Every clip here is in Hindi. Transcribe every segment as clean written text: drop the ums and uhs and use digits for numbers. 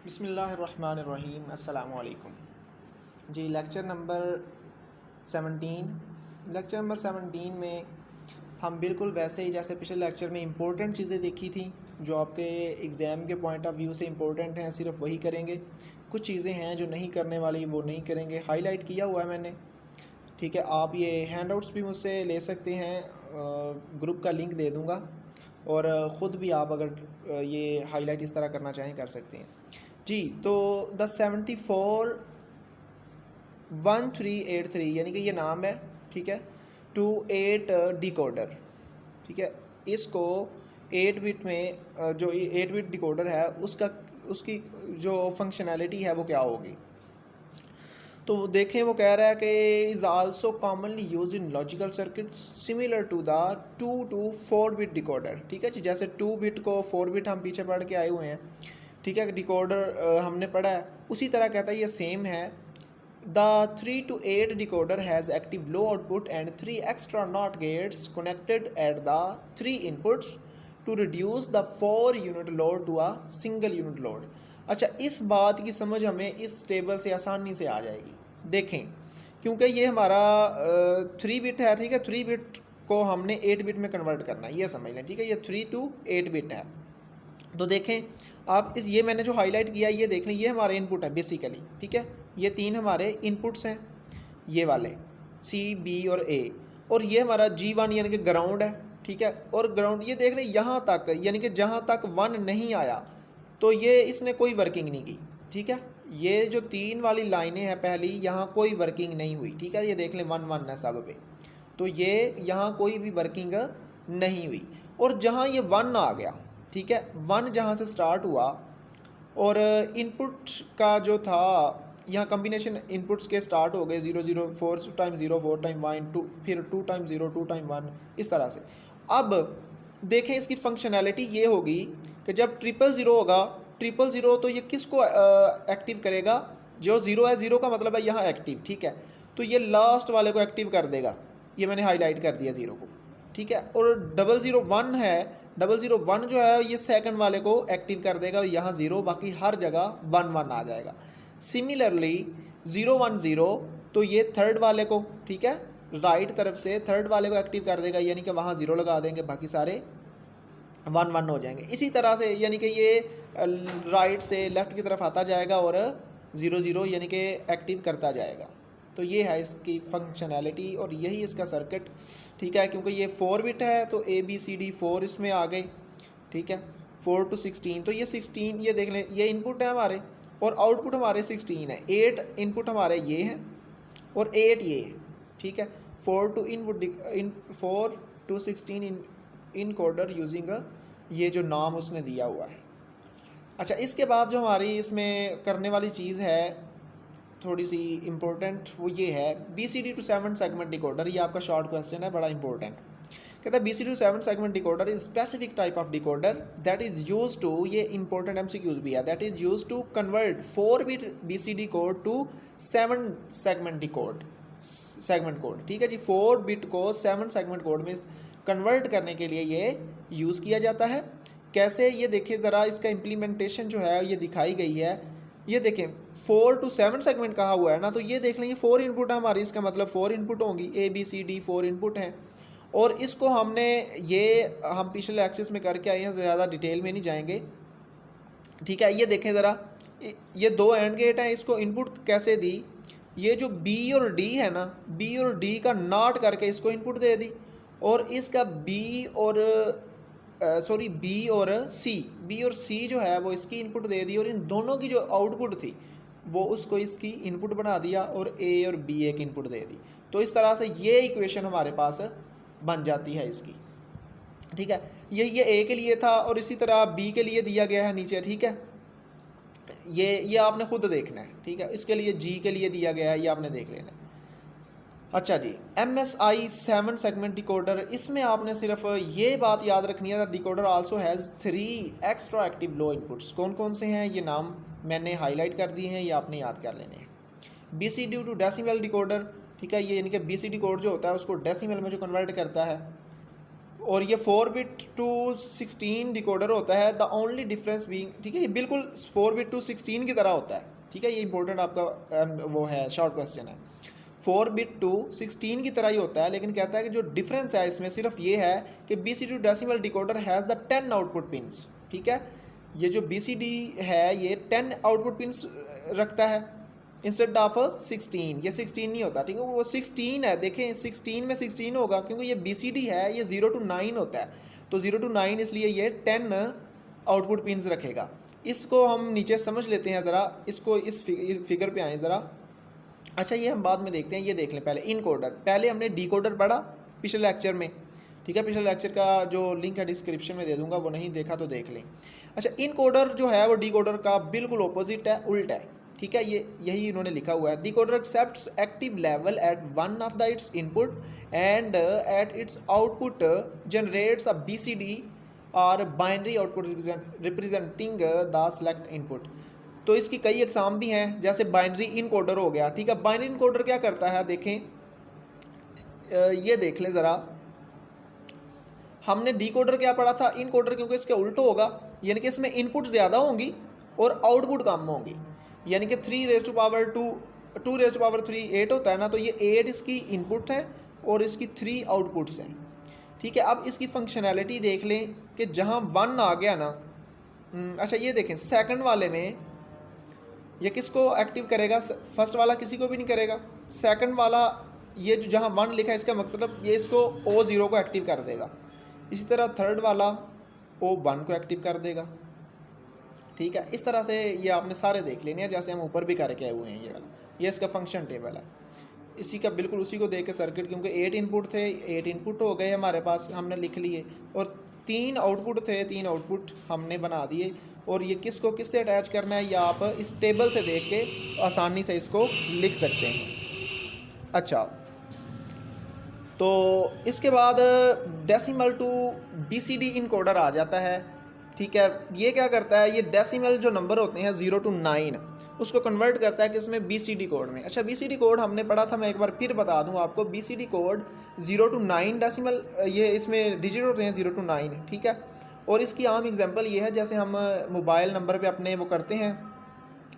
बिस्मिल्लाहिर्रहमानिर्रहीम अस्सलामु अलैकुम जी। लेक्चर नंबर 17 में हम बिल्कुल वैसे ही जैसे पिछले लेक्चर में इम्पोर्टेंट चीज़ें देखी थी जो आपके एग्ज़ाम के पॉइंट ऑफ व्यू से इम्पोर्टेंट हैं, सिर्फ वही करेंगे। कुछ चीज़ें हैं जो नहीं करने वाली, वो नहीं करेंगे। हाईलाइट किया हुआ है मैंने, ठीक है। आप ये हैंडआउट्स भी मुझसे ले सकते हैं, ग्रुप का लिंक दे दूँगा, और ख़ुद भी आप अगर ये हाईलाइट इस तरह करना चाहें कर सकते हैं जी। तो द 741383 यानी कि ये नाम है, ठीक है, 28 डिकोडर, ठीक है। इसको 8 बिट में जो 8 बिट डिकोडर है उसकी जो फंक्शनैलिटी है वो क्या होगी। तो वो देखें, वो कह रहा है कि is also commonly use in logical circuits similar to the 2 to 4 bit decoder, ठीक है जी। जैसे 2 बिट को 4 बिट हम पीछे पढ़ के आए हुए हैं, ठीक है, डिकोडर हमने पढ़ा है, उसी तरह कहता है ये सेम है। The 3 to 8 decoder has active low output and 3 extra NOT gates connected at the 3 inputs to reduce the 4 unit load to a single unit load. अच्छा, इस बात की समझ हमें इस टेबल से आसानी से आ जाएगी। देखें, क्योंकि ये हमारा 3 बिट है, ठीक है, 3 बिट को हमने 8 बिट में कन्वर्ट करना है, ये समझ लें, ठीक है। ये 3 to 8 बिट है। तो देखें आप ये मैंने जो हाईलाइट किया, ये देख लें, ये हमारे इनपुट है बेसिकली, ठीक है। ये 3 हमारे इनपुट्स हैं, ये वाले C, B और A, और ये हमारा G1 यानी कि ग्राउंड है, ठीक है। और ग्राउंड ये देख लें यहाँ तक, यानी कि जहाँ तक 1 नहीं आया तो ये इसने कोई वर्किंग नहीं की, ठीक है। ये जो 3 वाली लाइनें हैं पहली, यहाँ कोई वर्किंग नहीं हुई, ठीक है। ये देख लें 1 है सब पे, तो ये यहाँ कोई भी वर्किंग नहीं हुई। और जहाँ ये 1 आ गया, ठीक है, 1 जहाँ से स्टार्ट हुआ, और इनपुट का जो था यहाँ कम्बिनेशन इनपुट्स के स्टार्ट हो गए 0 0 4 टाइम 0 4 टाइम 1 2, फिर 2 टाइम 0 2 टाइम 1, इस तरह से। अब देखें इसकी फंक्शनैलिटी ये होगी कि जब 000 होगा, 000 तो ये किसको एक्टिव करेगा, जो 0 है, 0 का मतलब है यहाँ एक्टिव, ठीक है। तो ये लास्ट वाले को एक्टिव कर देगा, ये मैंने हाईलाइट कर दिया 0 को, ठीक है। और 001 है, 001 जो है ये सेकंड वाले को एक्टिव कर देगा, और यहाँ 0, बाकी हर जगह 1 आ जाएगा। सिमिलरली 010 तो ये थर्ड वाले को, ठीक है, राइट तरफ से थर्ड वाले को एक्टिव कर देगा, यानी कि वहाँ 0 लगा देंगे, बाकी सारे 1 हो जाएंगे। इसी तरह से यानी कि ये राइट से लेफ़्ट की तरफ आता जाएगा और 0 यानी कि एक्टिव करता जाएगा। तो ये है इसकी फंक्शनैलिटी और यही इसका सर्किट, ठीक है। क्योंकि ये 4 बिट है तो ABCD 4 इसमें आ गए, ठीक है, 4 to 16, तो ये 16, ये देख लें, ये इनपुट है हमारे और आउटपुट हमारे 16 है। 8 इनपुट हमारे ये हैं और 8 ये है, ठीक है। 4 to 16 इन कोडर यूजिंग ये जो नाम उसने दिया हुआ है। अच्छा, इसके बाद जो हमारी इसमें करने वाली चीज़ है थोड़ी सी इम्पोर्टेंट, वो ये है BCD to 7 सेगमेंट डिकोडर। ये आपका शॉर्ट क्वेश्चन है, बड़ा इंपॉर्टेंट। कहता है BCD to 7 segment decoder is specific type of decoder that is use to, ये इंपॉर्टेंट MCQs भी है, that is use to convert 4 bit BCD code to 7 segment code, ठीक है जी। 4 बिट को 7 सेगमेंट कोड में कन्वर्ट करने के लिए ये यूज़ किया जाता है। कैसे, ये देखिए ज़रा, इसका इम्प्लीमेंटेशन जो है ये दिखाई गई है। ये देखें 4 to 7 सेगमेंट कहा हुआ है ना, तो ये देख लें, ये 4 इनपुट है हमारी, इसका मतलब 4 इनपुट होंगी, ABCD 4 इनपुट हैं। और इसको हमने हम पिछले एक्सेस में करके आए हैं, ज़्यादा डिटेल में नहीं जाएंगे, ठीक है। ये देखें ज़रा, ये 2 एंड गेट हैं, इसको इनपुट कैसे दी, ये जो B और D है ना, B और D का नॉट करके इसको इनपुट दे दी, और इसका B और C जो है वो इसकी इनपुट दे दी, और इन दोनों की जो आउटपुट थी वो उसको इसकी इनपुट बना दिया, और A और B एक इनपुट दे दी। तो इस तरह से ये इक्वेशन हमारे पास बन जाती है इसकी, ठीक है। ये A के लिए था, और इसी तरह B के लिए दिया गया है नीचे, ठीक है। ये आपने खुद देखना है, ठीक है। इसके लिए G के लिए दिया गया है, ये आपने देख लेना है। अच्छा जी, MSI 7 सेगमेंट डिकोडर, इसमें आपने सिर्फ ये बात याद रखनी है, decoder also has 3 extra active low inputs. कौन कौन से हैं, ये नाम मैंने हाईलाइट कर दिए हैं, ये आपने याद कर लेने हैं। BCD टू डेसिमल डिकोडर, ठीक है, ये यानी कि BCD कोड जो होता है उसको डेसिमल में जो कन्वर्ट करता है, और ये 4 बिट टू 16 डिकोडर होता है। द ओनली डिफरेंस बीइंग, ठीक है, ये बिल्कुल 4 बिट टू 16 की तरह होता है, ठीक है, ये इंपॉर्टेंट आपका वो है, शॉर्ट क्वेश्चन है। 4 बिट टू 16 की तरह ही होता है, लेकिन कहता है कि जो डिफरेंस है इसमें सिर्फ ये है कि BCD decimal decoder has the 10 output pins, ठीक है, ये जो BCD है ये 10 आउटपुट पिंस रखता है इंस्टेड ऑफ 16, ये 16 नहीं होता, ठीक है, वो 16 है, देखें 16 में 16 होगा क्योंकि ये BCD है, ये 0 to 9 होता है, तो 0 to 9 इसलिए ये 10 आउटपुट पिंस रखेगा। इसको हम नीचे समझ लेते हैं ज़रा, इसको इस फिगर पे आएँ ज़रा। अच्छा, ये हम बाद में देखते हैं, ये देख लें पहले इनकोडर। पहले हमने डिकोडर पढ़ा पिछले लेक्चर में, ठीक है, पिछले लेक्चर का जो लिंक है डिस्क्रिप्शन में दे दूंगा, वो नहीं देखा तो देख लें। अच्छा, इनकोडर जो है वो डिकोडर का बिल्कुल ऑपोजिट है, उल्टा है, ठीक है, ये यही इन्होंने लिखा हुआ है। Decoder accepts active level at one of the its input and at its output generates a BCD or binary output representing the select input. तो इसकी कई एग्जाम भी हैं, जैसे बाइनरी इनकोडर हो गया, ठीक है। बाइनरी इनकोडर क्या करता है, देखें, ये देख लें ज़रा, हमने डिकोडर क्या पढ़ा था, इनकोडर क्योंकि इसके उल्टा होगा, यानी कि इसमें इनपुट ज़्यादा होंगी और आउटपुट कम होंगी, यानी कि 3 raised to power 2 2 raised to power 3 8 होता है ना, तो ये 8 इसकी इनपुट है और इसकी 3 आउटपुट्स हैं, ठीक है। अब इसकी फंक्शनैलिटी देख लें कि जहाँ 1 आ गया ना, अच्छा ये देखें सेकंड वाले में ये किसको एक्टिव करेगा, फर्स्ट वाला किसी को भी नहीं करेगा, सेकंड वाला ये जो जहाँ 1 लिखा है इसका मतलब ये इसको O0 को एक्टिव कर देगा। इसी तरह थर्ड वाला O1 को एक्टिव कर देगा, ठीक है। इस तरह से ये आपने सारे देख लेने हैं, जैसे हम ऊपर भी करके आए हुए हैं, ये वाला, ये इसका फंक्शन टेबल है, इसी का बिल्कुल उसी को देख के सर्किट, क्योंकि 8 इनपुट थे, 8 इनपुट हो गए हमारे पास, हमने लिख लिए, और 3 आउटपुट थे, 3 आउटपुट हमने बना दिए, और ये किसको किससे अटैच करना है, या आप इस टेबल से देख के आसानी से इसको लिख सकते हैं। अच्छा, तो इसके बाद डेसिमल टू BCD इनकोडर आ जाता है, ठीक है। ये क्या करता है, ये डेसिमल जो नंबर होते हैं 0 to 9 उसको कन्वर्ट करता है किसमें, BCD कोड में। अच्छा, BCD कोड हमने पढ़ा था, मैं एक बार फिर बता दूं आपको, BCD कोड 0 to 9 डेसिमल, ये इसमें डिजिट होते हैं 0 to 9, ठीक है। और इसकी आम एग्जांपल ये है, जैसे हम मोबाइल नंबर पे अपने वो करते हैं,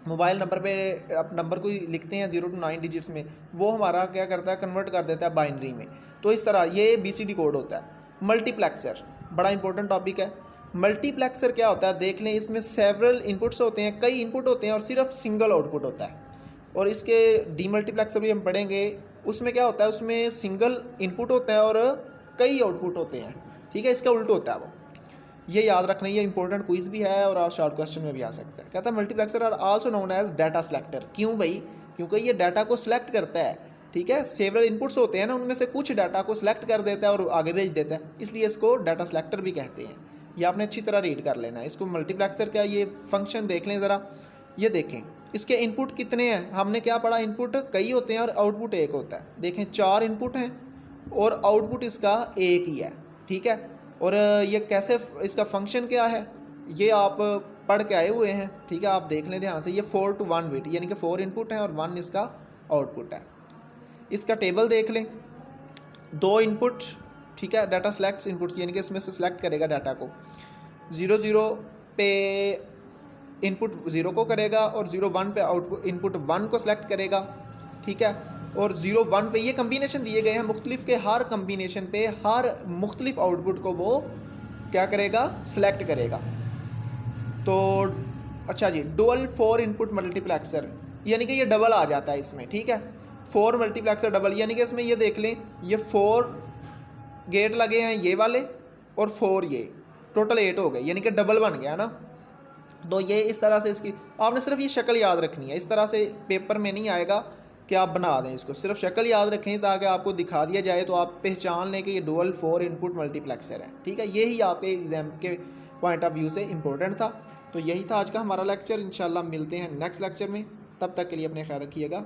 मोबाइल नंबर पे आप नंबर को लिखते हैं 0 to 9 डिजिट्स में, वो हमारा क्या करता है, कन्वर्ट कर देता है बाइनरी में। तो इस तरह ये BCD कोड होता है। मल्टीप्लेक्सर बड़ा इंपॉर्टेंट टॉपिक है। मल्टीप्लेक्सर क्या होता है, देख लें, इसमें सेवरल इनपुट्स होते हैं, कई इनपुट होते हैं और सिर्फ सिंगल आउटपुट होता है। और इसके डीमल्टीप्लेक्सर भी हम पढ़ेंगे, उसमें क्या होता है, उसमें सिंगल इनपुट होता है और कई आउटपुट होते हैं, ठीक है, इसका उल्टा होता है वो। ये याद रखना, ये इंपॉर्टेंट क्विज भी है और शॉर्ट क्वेश्चन में भी आ सकता है। कहता है multiplexer are also known as data selector. क्यों भाई, क्योंकि ये डाटा को सिलेक्ट करता है, ठीक है। सेवरल इनपुट्स होते हैं ना, उनमें से कुछ डाटा को सिलेक्ट कर देता है और आगे भेज देता है, इसलिए इसको डाटा सेलेक्टर भी कहते हैं। ये आपने अच्छी तरह रीड कर लेना है इसको। मल्टीप्लेक्सर का ये फंक्शन देख लें ज़रा, ये देखें इसके इनपुट कितने हैं, हमने क्या पढ़ा, इनपुट कई होते हैं और आउटपुट एक होता है। देखें 4 इनपुट हैं और आउटपुट इसका एक ही है, ठीक है। और ये कैसे, इसका फंक्शन क्या है, ये आप पढ़ के आए हुए हैं, ठीक है, आप देख लें ध्यान से। ये 4 to 1 बिट, यानी कि 4 इनपुट हैं और 1 इसका आउटपुट है। इसका टेबल देख लें, 2 इनपुट, ठीक है, डाटा सेलेक्ट्स इनपुट, यानी कि इसमें से सिलेक्ट करेगा डाटा को। 0 0 पे इनपुट 0 को करेगा और 0 1 पे आउटपुट इनपुट 1 को सिलेक्ट करेगा, ठीक है। और 0 1 पे ये कम्बिनेशन दिए गए हैं मुख्तलिफ के, हर कम्बिनेशन पे हर मुख्तलिफ आउटपुट को वो क्या करेगा, सिलेक्ट करेगा। तो अच्छा जी, डुअल 4 इनपुट मल्टीप्लेक्सर, यानी कि ये डबल आ जाता है इसमें, ठीक है। 4 मल्टीप्लेक्सर डबल, यानी कि इसमें ये देख लें, ये 4 गेट लगे हैं ये वाले और 4 ये, टोटल 8 हो गए, यानी कि डबल बन गया ना। तो ये इस तरह से इसकी आपने सिर्फ ये शक्ल याद रखनी है, इस तरह से पेपर में नहीं आएगा कि आप बना दें इसको, सिर्फ शक्ल याद रखें ताकि आपको दिखा दिया जाए तो आप पहचान लें कि ये डुअल 4 इनपुट मल्टीप्लेक्सर है, ठीक है। यही आपके एग्जाम के पॉइंट ऑफ व्यू से इम्पोर्टेंट था। तो यही था आज का हमारा लेक्चर, इंशाल्लाह मिलते हैं नेक्स्ट लेक्चर में, तब तक के लिए अपने ख्याल रखिएगा।